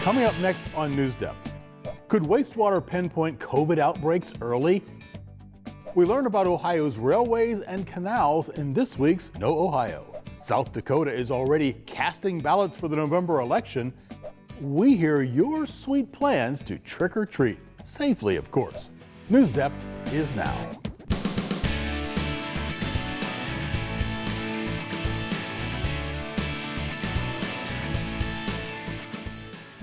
Coming up next on NewsDepth, could wastewater pinpoint COVID outbreaks early? We learn about Ohio's railways and canals in this week's No Ohio. South Dakota is already casting ballots for the November election. We hear your sweet plans to trick or treat, safely of course. NewsDepth is now.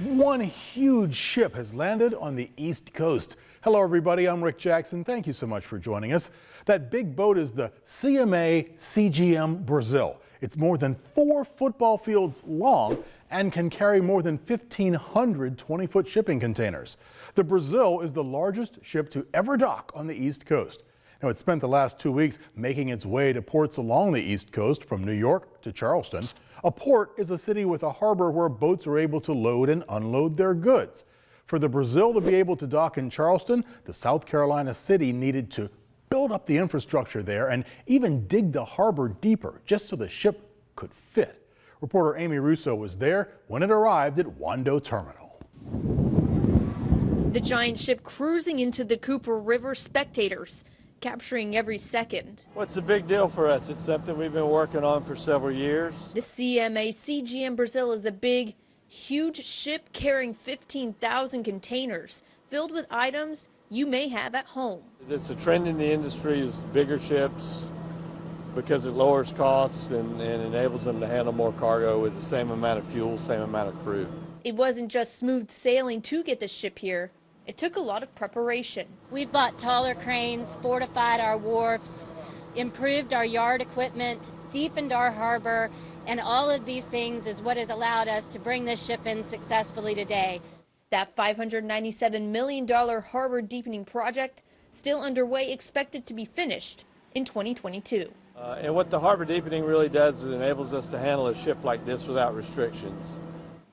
One huge ship has landed on the East Coast. Hello everybody, I'm Rick Jackson. Thank you so much for joining us. That big boat is the CMA CGM Brazil. It's more than 4 football fields long and can carry more than 1,500 20-foot shipping containers. The Brazil is the largest ship to ever dock on the East Coast. Now, it spent the last 2 weeks making its way to ports along the East Coast from New York to Charleston. A port is a city with a harbor where boats are able to load and unload their goods. For the Brazil to be able to dock in Charleston, the South Carolina city needed to build up the infrastructure there and even dig the harbor deeper just so the ship could fit. Reporter Amy Russo was there when it arrived at Wando Terminal. The giant ship cruising into the Cooper River, spectators capturing every second. What's the big deal for us? It's something we've been working on for several years. The CMA CGM Brazil is a big, huge ship carrying 15,000 containers filled with items you may have at home. It's a trend in the industry is bigger ships because it lowers costs and enables them to handle more cargo with the same amount of fuel, same amount of crew. It wasn't just smooth sailing to get the ship here. It took a lot of preparation. We've bought taller cranes, fortified our wharfs, improved our yard equipment, deepened our harbor, and all of these things is what has allowed us to bring this ship in successfully today. That $597 million harbor deepening project still underway, expected to be finished in 2022. And what the harbor deepening really does is it enables us to handle a ship like this without restrictions.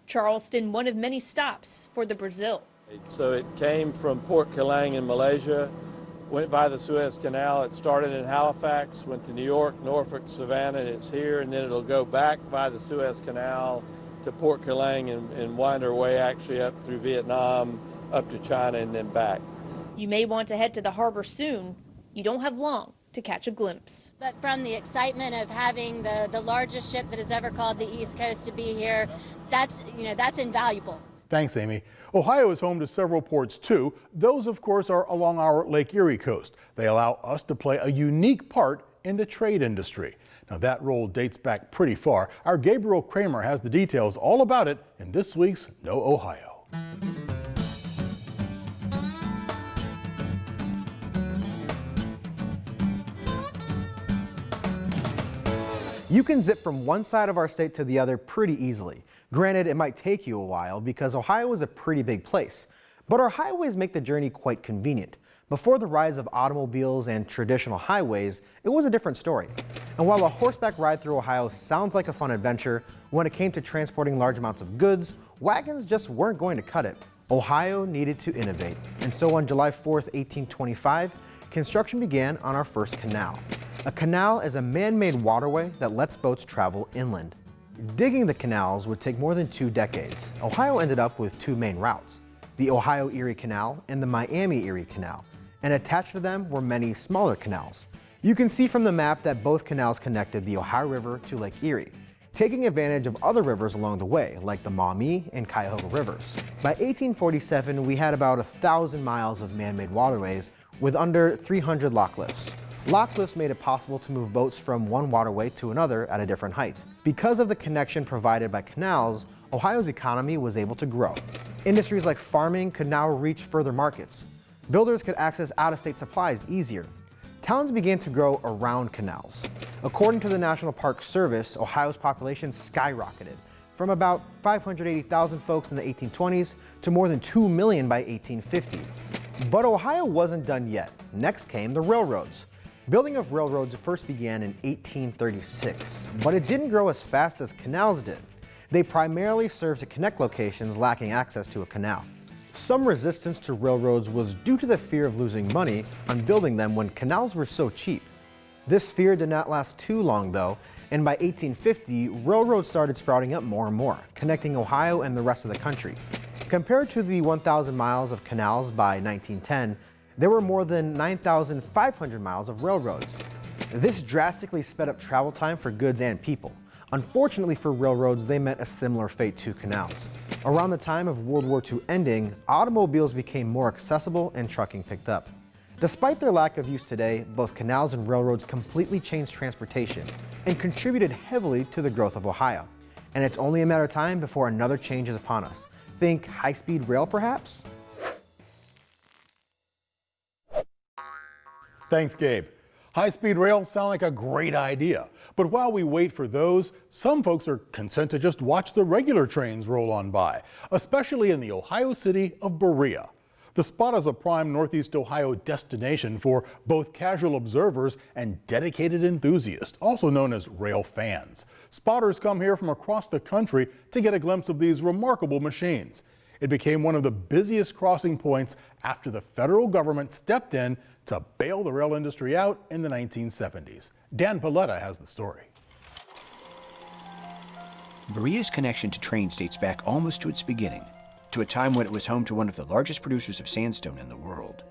Charleston, one of many stops for the Brazil. So it came from Port Kelang in Malaysia, went by the Suez Canal. It started in Halifax, went to New York, Norfolk, Savannah, and it's here, and then it'll go back by the Suez Canal to Port Kelang and wind our way actually up through Vietnam, up to China, and then back. You may want to head to the harbor soon. You don't have long to catch a glimpse. But from the excitement of having the largest ship that has ever called the East Coast to be here, that's invaluable. Thanks, Amy. Ohio is home to several ports too. Those, of course, are along our Lake Erie coast. They allow us to play a unique part in the trade industry. Now, that role dates back pretty far. Our Gabriel Kramer has the details all about it in this week's No Ohio. You can zip from one side of our state to the other pretty easily. Granted, it might take you a while because Ohio is a pretty big place, but our highways make the journey quite convenient. Before the rise of automobiles and traditional highways, it was a different story. And while a horseback ride through Ohio sounds like a fun adventure, when it came to transporting large amounts of goods, wagons just weren't going to cut it. Ohio needed to innovate, and so on July 4th, 1825, construction began on our first canal. A canal is a man-made waterway that lets boats travel inland. Digging the canals would take more than 2 decades. Ohio ended up with 2 main routes, the Ohio-Erie Canal and the Miami-Erie Canal, and attached to them were many smaller canals. You can see from the map that both canals connected the Ohio River to Lake Erie, taking advantage of other rivers along the way, like the Maumee and Cuyahoga Rivers. By 1847, we had about 1,000 miles of man-made waterways with under 300 lock lifts. Lock lifts made it possible to move boats from one waterway to another at a different height. Because of the connection provided by canals, Ohio's economy was able to grow. Industries like farming could now reach further markets. Builders could access out-of-state supplies easier. Towns began to grow around canals. According to the National Park Service, Ohio's population skyrocketed from about 580,000 folks in the 1820s to more than 2 million by 1850. But Ohio wasn't done yet. Next came the railroads. Building of railroads first began in 1836, but it didn't grow as fast as canals did. They primarily served to connect locations lacking access to a canal. Some resistance to railroads was due to the fear of losing money on building them when canals were so cheap. This fear did not last too long though, and by 1850, railroads started sprouting up more and more, connecting Ohio and the rest of the country. Compared to the 1,000 miles of canals by 1910, there were more than 9,500 miles of railroads. This drastically sped up travel time for goods and people. Unfortunately for railroads, they met a similar fate to canals. Around the time of World War II ending, automobiles became more accessible and trucking picked up. Despite their lack of use today, both canals and railroads completely changed transportation and contributed heavily to the growth of Ohio. And it's only a matter of time before another change is upon us. Think high-speed rail, perhaps? Thanks, Gabe. High-speed rail sound like a great idea, but while we wait for those, some folks are content to just watch the regular trains roll on by, especially in the Ohio city of Berea. The spot is a prime Northeast Ohio destination for both casual observers and dedicated enthusiasts, also known as rail fans. Spotters come here from across the country to get a glimpse of these remarkable machines. It became one of the busiest crossing points after the federal government stepped in to bail the rail industry out in the 1970s. Dan Paletta has the story. Berea's connection to trains dates back almost to its beginning, to a time when it was home to one of the largest producers of sandstone in the world.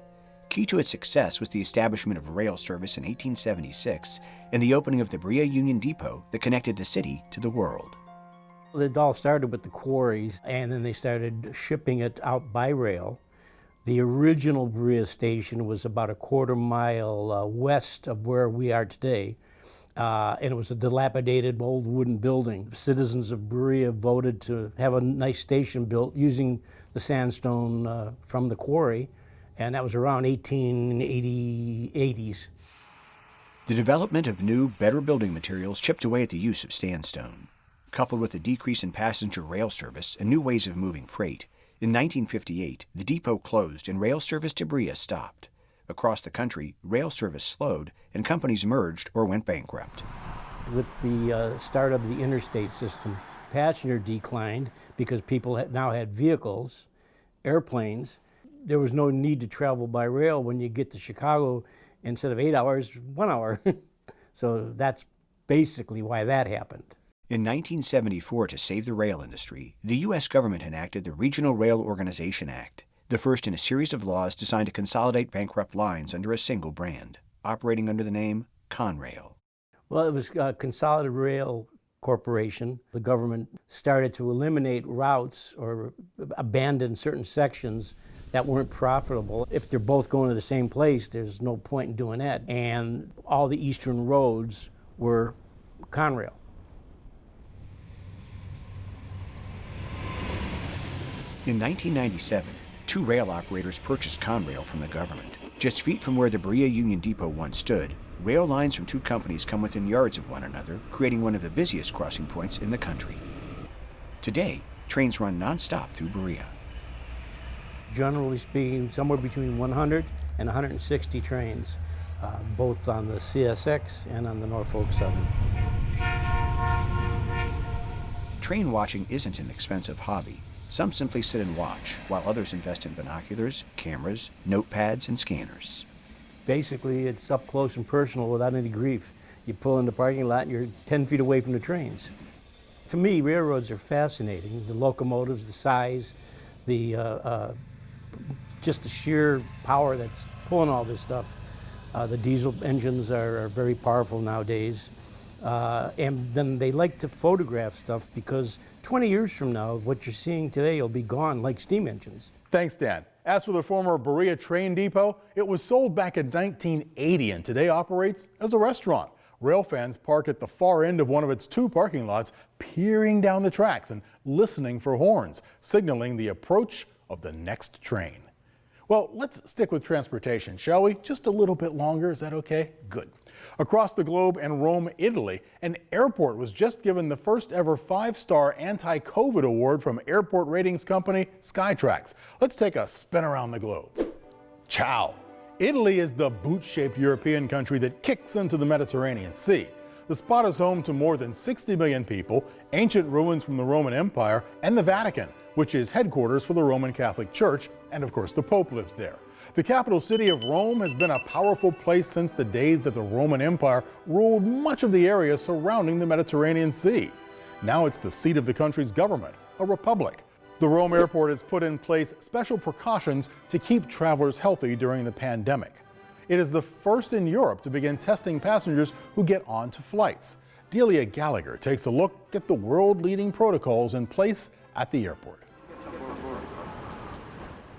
Key to its success was the establishment of rail service in 1876 and the opening of the Berea Union Depot that connected the city to the world. It all started with the quarries, and then they started shipping it out by rail. The original Berea station was about a quarter-mile west of where we are today, and it was a dilapidated old wooden building. Citizens of Berea voted to have a nice station built using the sandstone from the quarry, and that was around 1880s. The development of new, better building materials chipped away at the use of sandstone. Coupled with a decrease in passenger rail service and new ways of moving freight, in 1958, the depot closed and rail service to Berea stopped. Across the country, rail service slowed and companies merged or went bankrupt. With the start of the interstate system, passenger declined because people now had vehicles, airplanes. There was no need to travel by rail when you get to Chicago. Instead of 8 hours, 1 hour. So that's basically why that happened. In 1974, to save the rail industry, the U.S. government enacted the Regional Rail Organization Act, the first in a series of laws designed to consolidate bankrupt lines under a single brand, operating under the name Conrail. Well, it was Consolidated Rail Corporation. The government started to eliminate routes or abandon certain sections that weren't profitable. If they're both going to the same place, there's no point in doing that. And all the eastern roads were Conrail. In 1997, two rail operators purchased Conrail from the government. Just feet from where the Berea Union Depot once stood, rail lines from two companies come within yards of one another, creating one of the busiest crossing points in the country. Today, trains run nonstop through Berea. Generally speaking, somewhere between 100 and 160 trains, both on the CSX and on the Norfolk Southern. Train watching isn't an expensive hobby. Some simply sit and watch, while others invest in binoculars, cameras, notepads, and scanners. Basically, it's up close and personal without any grief. You pull in the parking lot and you're 10 feet away from the trains. To me, railroads are fascinating. The locomotives, the size, just the sheer power that's pulling all this stuff. The diesel engines are very powerful nowadays. And then they like to photograph stuff because 20 years from now, what you're seeing today will be gone like steam engines. Thanks, Dan. As for the former Berea train depot, it was sold back in 1980 and today operates as a restaurant. Rail fans park at the far end of one of its two parking lots, peering down the tracks and listening for horns, signaling the approach of the next train. Well, let's stick with transportation, shall we? Just a little bit longer, is that okay? Good. Across the globe in Rome, Italy, an airport was just given the first ever 5-star anti-COVID award from airport ratings company Skytrax. Let's take a spin around the globe. Ciao. Italy is the boot-shaped European country that kicks into the Mediterranean Sea. The spot is home to more than 60 million people, ancient ruins from the Roman Empire, and the Vatican, which is headquarters for the Roman Catholic Church, and of course the Pope lives there. The capital city of Rome has been a powerful place since the days that the Roman Empire ruled much of the area surrounding the Mediterranean Sea. Now it's the seat of the country's government, a republic. The Rome airport has put in place special precautions to keep travelers healthy during the pandemic. It is the first in Europe to begin testing passengers who get onto flights. Delia Gallagher takes a look at the world-leading protocols in place at the airport.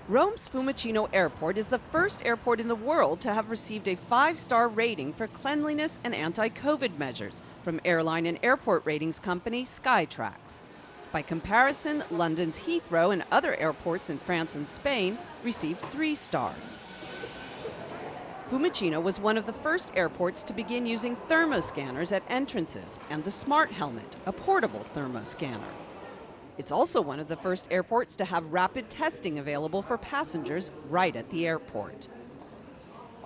Rome's Fiumicino Airport is the first airport in the world to have received a 5-star rating for cleanliness and anti-COVID measures from airline and airport ratings company Skytrax. By comparison, London's Heathrow and other airports in France and Spain received 3 stars. Fiumicino was one of the first airports to begin using thermoscanners at entrances and the Smart Helmet, a portable thermoscanner. It's also one of the first airports to have rapid testing available for passengers right at the airport.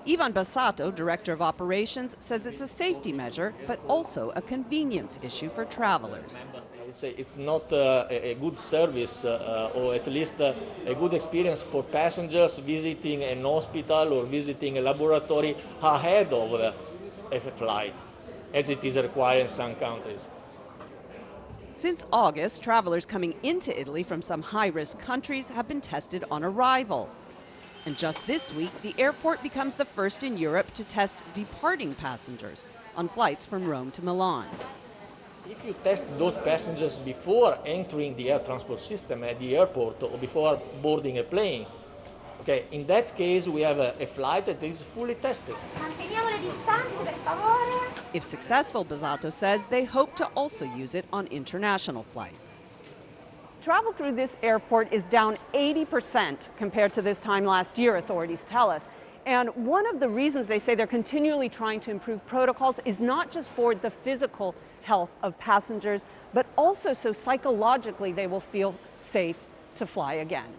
Ivan Bassato, director of operations, says it's a safety measure, but also a convenience issue for travelers. I would say it's not a good service or at least a good experience for passengers visiting an hospital or visiting a laboratory ahead of a flight, as it is required in some countries. Since August, travelers coming into Italy from some high-risk countries have been tested on arrival. And just this week, the airport becomes the first in Europe to test departing passengers on flights from Rome to Milan. If you test those passengers before entering the air transport system at the airport or before boarding a plane, okay, in that case we have a flight that is fully tested. If successful, Bazzato says they hope to also use it on international flights. Travel through this airport is down 80% compared to this time last year, authorities tell us. And one of the reasons they say they're continually trying to improve protocols is not just for the physical health of passengers, but also so psychologically they will feel safe to fly again.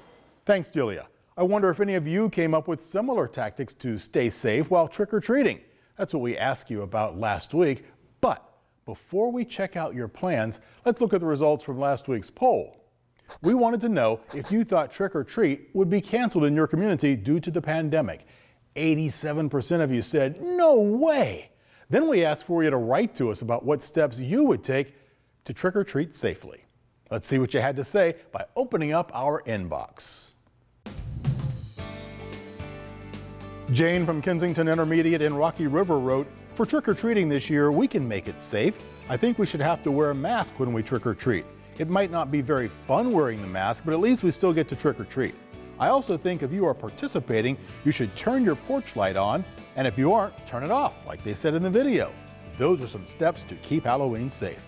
Thanks, Julia. I wonder if any of you came up with similar tactics to stay safe while trick-or-treating. That's what we asked you about last week. But before we check out your plans, let's look at the results from last week's poll. We wanted to know if you thought trick-or-treat would be canceled in your community due to the pandemic. 87% of you said, no way. Then we asked for you to write to us about what steps you would take to trick-or-treat safely. Let's see what you had to say by opening up our inbox. Jane from Kensington Intermediate in Rocky River wrote, for trick-or-treating this year, we can make it safe. I think we should have to wear a mask when we trick-or-treat. It might not be very fun wearing the mask, but at least we still get to trick-or-treat. I also think if you are participating, you should turn your porch light on, and if you aren't, turn it off, like they said in the video. Those are some steps to keep Halloween safe.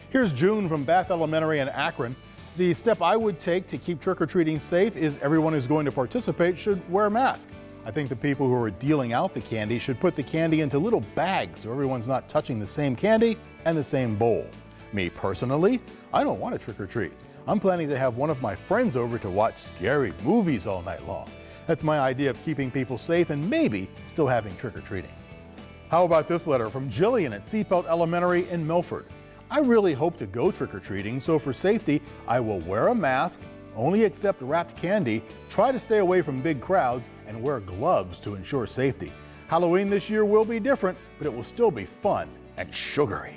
Here's June from Bath Elementary in Akron. The step I would take to keep trick-or-treating safe is everyone who's going to participate should wear a mask. I think the people who are dealing out the candy should put the candy into little bags so everyone's not touching the same candy and the same bowl. Me personally, I don't want to trick-or-treat. I'm planning to have one of my friends over to watch scary movies all night long. That's my idea of keeping people safe and maybe still having trick-or-treating. How about this letter from Jillian at Seatbelt Elementary in Milford? I really hope to go trick-or-treating, so for safety, I will wear a mask, only accept wrapped candy, try to stay away from big crowds, and wear gloves to ensure safety. Halloween this year will be different, but it will still be fun and sugary.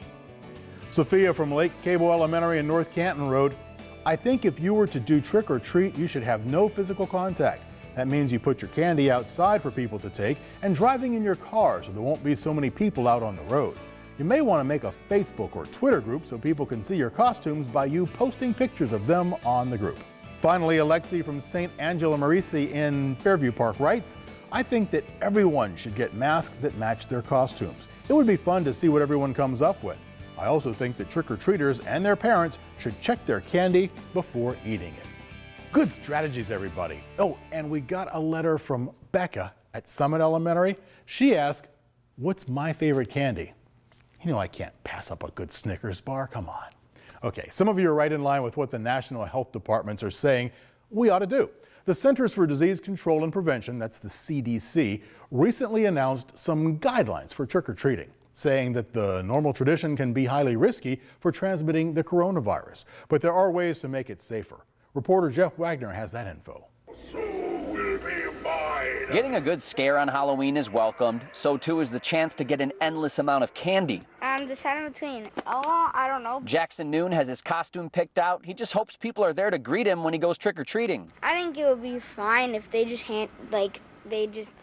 Sophia from Lake Cable Elementary in North Canton wrote, I think if you were to do trick-or-treat, you should have no physical contact. That means you put your candy outside for people to take and driving in your car so there won't be so many people out on the road. You may want to make a Facebook or Twitter group so people can see your costumes by you posting pictures of them on the group. Finally, Alexi from St. Angela Marisi in Fairview Park writes, I think that everyone should get masks that match their costumes. It would be fun to see what everyone comes up with. I also think that trick-or-treaters and their parents should check their candy before eating it. Good strategies, everybody. Oh, and we got a letter from Becca at Summit Elementary. She asked, what's my favorite candy? You know I can't pass up a good Snickers bar, come on. Okay, some of you are right in line with what the National Health Departments are saying we ought to do. The Centers for Disease Control and Prevention, that's the CDC, recently announced some guidelines for trick-or-treating, saying that the normal tradition can be highly risky for transmitting the coronavirus, but there are ways to make it safer. Reporter Jeff Wagner has that info. So will be mine. Getting a good scare on Halloween is welcomed. So too is the chance to get an endless amount of candy. I'm deciding between, I don't know. Jackson Noon has his costume picked out. He just hopes people are there to greet him when he goes trick-or-treating. I think it would be fine if they just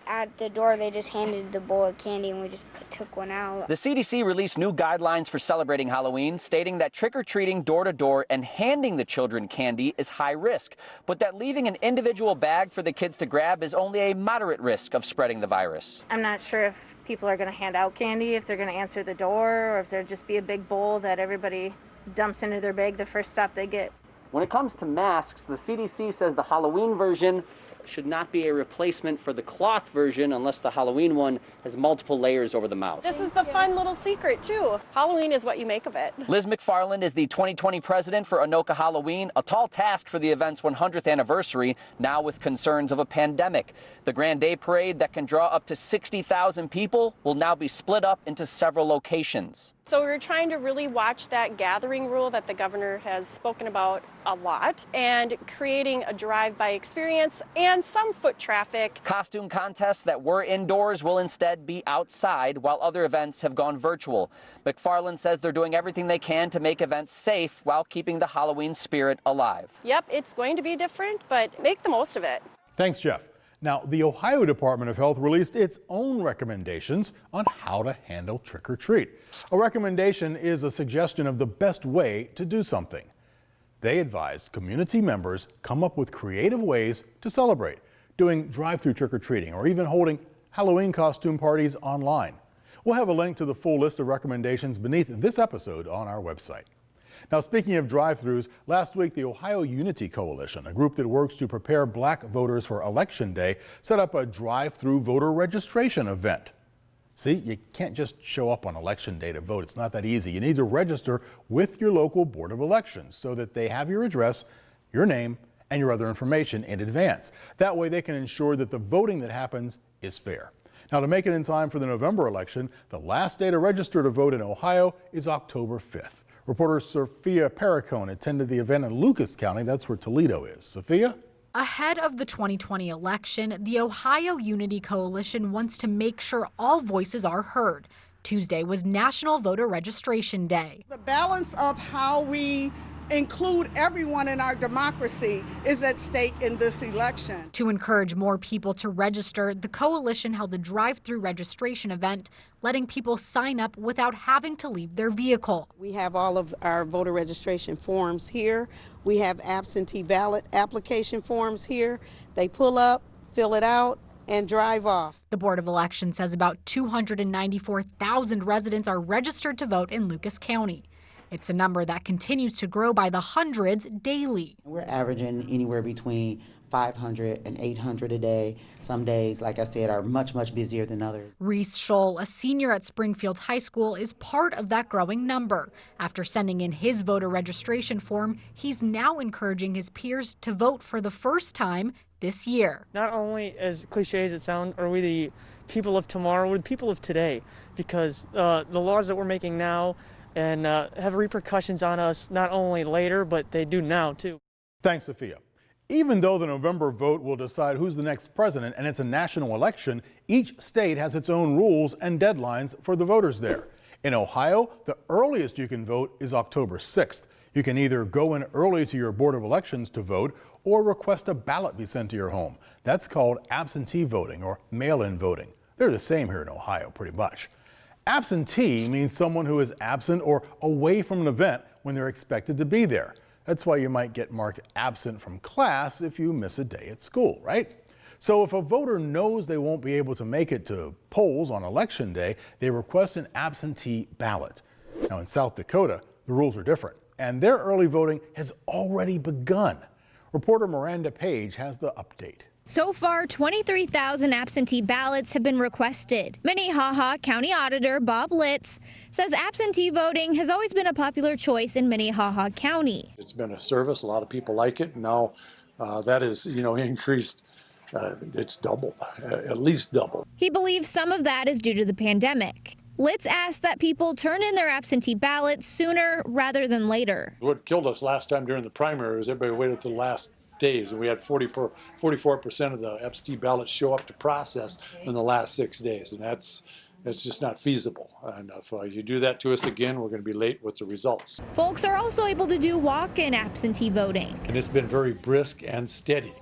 at the door, they just handed the bowl of candy and we just took one out. The CDC released new guidelines for celebrating Halloween, stating that trick-or-treating door-to-door and handing the children candy is high risk, but that leaving an individual bag for the kids to grab is only a moderate risk of spreading the virus. I'm not sure if people are going to hand out candy, if they're going to answer the door, or if there'll just be a big bowl that everybody dumps into their bag the first stop they get. When it comes to masks, the CDC says the Halloween version should not be a replacement for the cloth version unless the Halloween one has multiple layers over the mouth. This is the fun little secret too. Halloween is what you make of it. Liz McFarland is the 2020 president for Anoka Halloween, a tall task for the event's 100th anniversary, now with concerns of a pandemic. The Grand Day Parade that can draw up to 60,000 people will now be split up into several locations. So we're trying to really watch that gathering rule that the governor has spoken about a lot and creating a drive-by experience and some foot traffic. Costume contests that were indoors will instead be outside, while other events have gone virtual. McFarland says they're doing everything they can to make events safe while keeping the Halloween spirit alive. Yep, it's going to be different, but make the most of it. Thanks, Jeff. Now, the Ohio Department of Health released its own recommendations on how to handle trick-or-treat. A recommendation is a suggestion of the best way to do something. They advised community members come up with creative ways to celebrate, doing drive-thru trick-or-treating or even holding Halloween costume parties online. We'll have a link to the full list of recommendations beneath this episode on our website. Now, speaking of drive-thrus, last week the Ohio Unity Coalition, a group that works to prepare black voters for Election Day, set up a drive-thru voter registration event. See, you can't just show up on Election Day to vote. It's not that easy. You need to register with your local Board of Elections so that they have your address, your name, and your other information in advance. That way they can ensure that the voting that happens is fair. Now, to make it in time for the November election, the last day to register to vote in Ohio is October 5th. Reporter Sophia Perricone attended the event in Lucas County. That's where Toledo is. Sophia? Ahead of the 2020 election, the Ohio Unity Coalition wants to make sure all voices are heard. Tuesday was National Voter Registration Day. The balance of how we include everyone in our democracy is at stake in this election. To encourage more people to register, the coalition held a drive-through registration event, letting people sign up without having to leave their vehicle. We have all of our voter registration forms here. We have absentee ballot application forms here. They pull up, fill it out, and drive off. The Board of Elections says about 294,000 residents are registered to vote in Lucas County. It's a number that continues to grow by the hundreds daily. We're averaging anywhere between 500 and 800 a day. Some days, like I said, are much, much busier than others. Reese Scholl, a senior at Springfield High School, is part of that growing number. After sending in his voter registration form, he's now encouraging his peers to vote for the first time this year. Not only, as cliche as it sounds, are we the people of tomorrow, we're the people of today, because the laws that we're making now and have repercussions on us not only later, but they do now too. Thanks, Sophia. Even though the November vote will decide who's the next president and it's a national election, each state has its own rules and deadlines for the voters there. In Ohio, the earliest you can vote is October 6th. You can either go in early to your Board of Elections to vote or request a ballot be sent to your home. That's called absentee voting or mail-in voting. They're the same here in Ohio, pretty much. Absentee means someone who is absent or away from an event when they're expected to be there. That's why you might get marked absent from class if you miss a day at school, right? So if a voter knows they won't be able to make it to polls on Election Day, they request an absentee ballot. Now in South Dakota, the rules are different, and their early voting has already begun. Reporter Miranda Page has the update. So far, 23,000 absentee ballots have been requested. Minnehaha County Auditor Bob Litz says absentee voting has always been a popular choice in Minnehaha County. It's been a service. A lot of people like it. Now that is, increased. It's doubled, at least doubled. He believes some of that is due to the pandemic. Litz asked that people turn in their absentee ballots sooner rather than later. What killed us last time during the primary was everybody waited to the last days, and we had 44% of the absentee ballots show up to process in the last 6 days, and that's just not feasible. And if you do that to us again, we're going to be late with the results. Folks are also able to do walk-in absentee voting. And it's been very brisk and steady.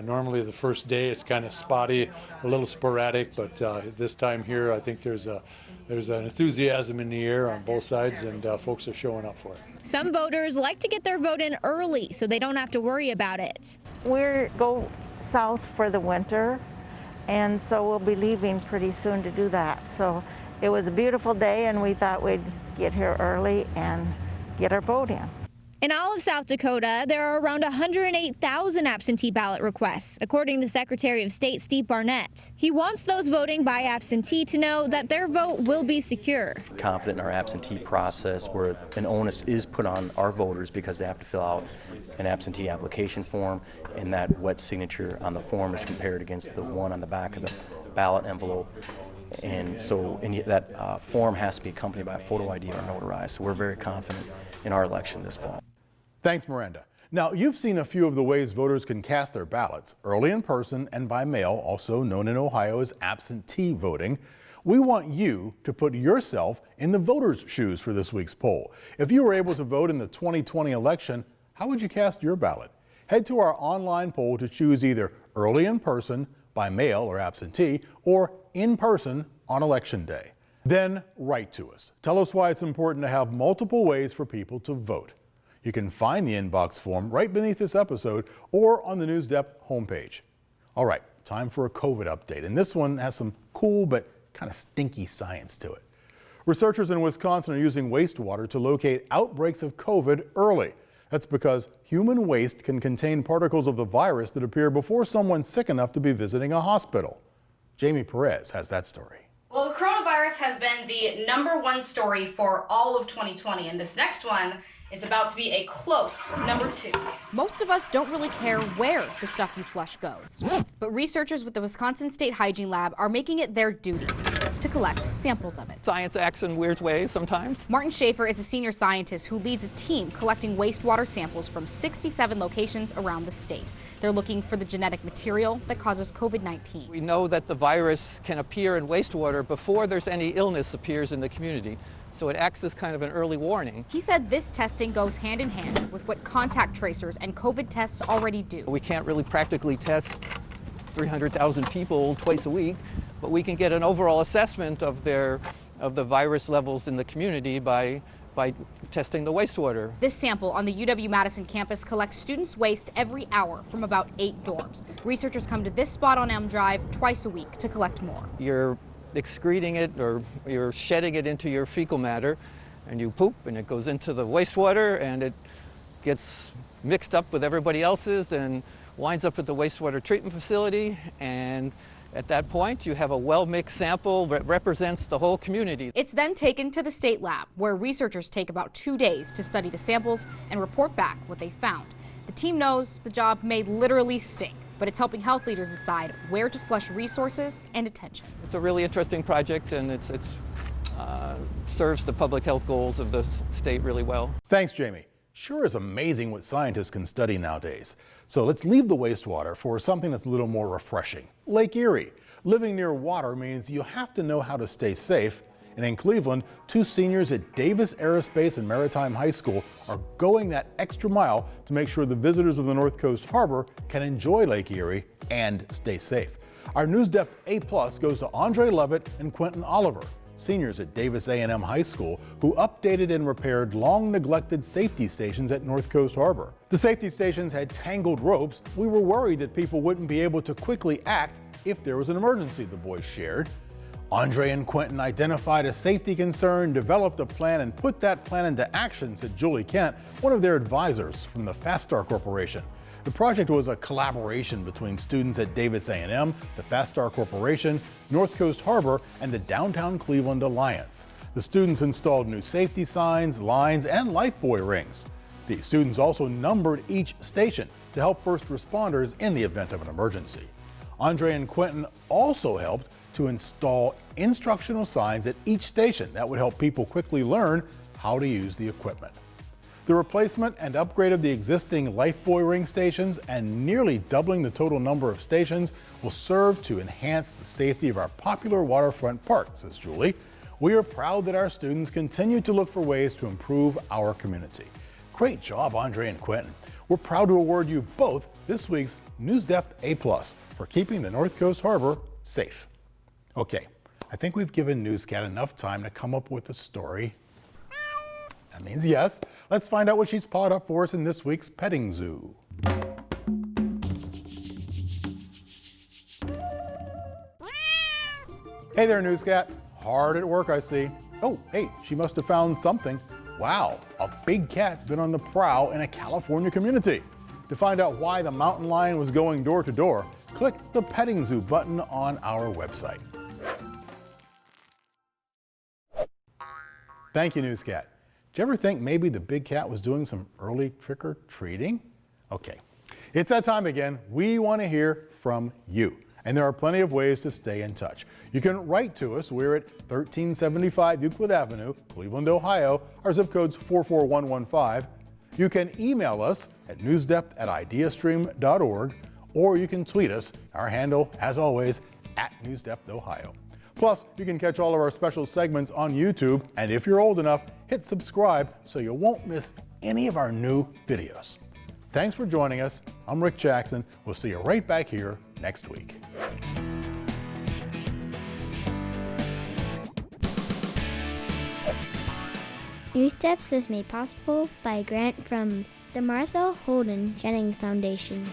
Normally the first day it's kind of spotty, a little sporadic, but this time here I think there's an enthusiasm in the air on both sides, and folks are showing up for it. Some voters like to get their vote in early so they don't have to worry about it. We go south for the winter, and so we'll be leaving pretty soon to do that. So it was a beautiful day, and we thought we'd get here early and get our vote in. In all of South Dakota, there are around 108,000 absentee ballot requests, according to Secretary of State Steve Barnett. He wants those voting by absentee to know that their vote will be secure. Confident in our absentee process, where an onus is put on our voters because they have to fill out an absentee application form, and that wet signature on the form is compared against the one on the back of the ballot envelope. And so that form has to be accompanied by a photo ID or notarized. So we're very confident in our election this fall. Thanks, Miranda. Now, you've seen a few of the ways voters can cast their ballots, early in person and by mail, also known in Ohio as absentee voting. We want you to put yourself in the voters' shoes for this week's poll. If you were able to vote in the 2020 election, how would you cast your ballot? Head to our online poll to choose either early in person, by mail or absentee, or in person on Election Day. Then write to us. Tell us why it's important to have multiple ways for people to vote. You can find the inbox form right beneath this episode or on the NewsDepth homepage. All right, time for a COVID update, and this one has some cool but kind of stinky science to it. Researchers in Wisconsin are using wastewater to locate outbreaks of COVID early. That's because human waste can contain particles of the virus that appear before someone's sick enough to be visiting a hospital. Jamie Perez has that story. Well, the coronavirus has been the #1 story for all of 2020, and this next one is about to be a close #2. Most of us don't really care where the stuff you flush goes, but researchers with the Wisconsin State Hygiene Lab are making it their duty to collect samples of it. Science acts in weird ways sometimes. Martin Schaefer is a senior scientist who leads a team collecting wastewater samples from 67 locations around the state. They're looking for the genetic material that causes COVID-19. We know that the virus can appear in wastewater before there's any illness appears in the community. So it acts as kind of an early warning. He said this testing goes hand in hand with what contact tracers and COVID tests already do. We can't really practically test 300,000 people twice a week, but we can get an overall assessment of the virus levels in the community by testing the wastewater. This sample on the UW-Madison campus collects students' waste every hour from about 8 dorms. Researchers come to this spot on Elm Drive twice a week to collect more. You're excreting it, or you're shedding it into your fecal matter, and you poop and it goes into the wastewater and it gets mixed up with everybody else's and winds up at the wastewater treatment facility, and at that point you have a well-mixed sample that represents the whole community. It's then taken to the state lab, where researchers take about 2 days to study the samples and report back what they found. The team knows the job may literally stink, but it's helping health leaders decide where to flush resources and attention. It's a really interesting project, and it serves the public health goals of the state really well. Thanks, Jamie. Sure is amazing what scientists can study nowadays. So let's leave the wastewater for something that's a little more refreshing. Lake Erie. Living near water means you have to know how to stay safe. And in Cleveland, 2 seniors at Davis Aerospace and Maritime High School are going that extra mile to make sure the visitors of the North Coast Harbor can enjoy Lake Erie and stay safe. Our NewsDepth A+ goes to Andre Levitt and Quentin Oliver, seniors at Davis A&M High School, who updated and repaired long-neglected safety stations at North Coast Harbor. The safety stations had tangled ropes. We were worried that people wouldn't be able to quickly act if there was an emergency, the boys shared. Andre and Quentin identified a safety concern, developed a plan, and put that plan into action, said Julie Kent, one of their advisors from the Fast Start Corporation. The project was a collaboration between students at Davis A&M, the Fast Start Corporation, North Coast Harbor, and the Downtown Cleveland Alliance. The students installed new safety signs, lines, and lifebuoy rings. The students also numbered each station to help first responders in the event of an emergency. Andre and Quentin also helped to install instructional signs at each station that would help people quickly learn how to use the equipment. The replacement and upgrade of the existing Lifebuoy ring stations and nearly doubling the total number of stations will serve to enhance the safety of our popular waterfront park, says Julie. We are proud that our students continue to look for ways to improve our community. Great job, Andre and Quentin. We're proud to award you both this week's NewsDepth A+ for keeping the North Coast Harbor safe. Okay, I think we've given Newscat enough time to come up with a story. That means yes. Let's find out what she's pawed up for us in this week's petting zoo. Hey there, Newscat. Hard at work, I see. Oh, hey, she must have found something. Wow, a big cat's been on the prowl in a California community. To find out why the mountain lion was going door to door, click the petting zoo button on our website. Thank you, Newscat. Did you ever think maybe the big cat was doing some early trick-or-treating? Okay, it's that time again. We want to hear from you. And there are plenty of ways to stay in touch. You can write to us. We're at 1375 Euclid Avenue, Cleveland, Ohio. Our zip code's 44115. You can email us at newsdepth@ideastream.org, or you can tweet us. Our handle, as always, @NewsDepthOhio. Plus, you can catch all of our special segments on YouTube, and if you're old enough, hit subscribe so you won't miss any of our new videos. Thanks for joining us. I'm Rick Jackson. We'll see you right back here next week. NewsDepth is made possible by a grant from the Martha Holden Jennings Foundation.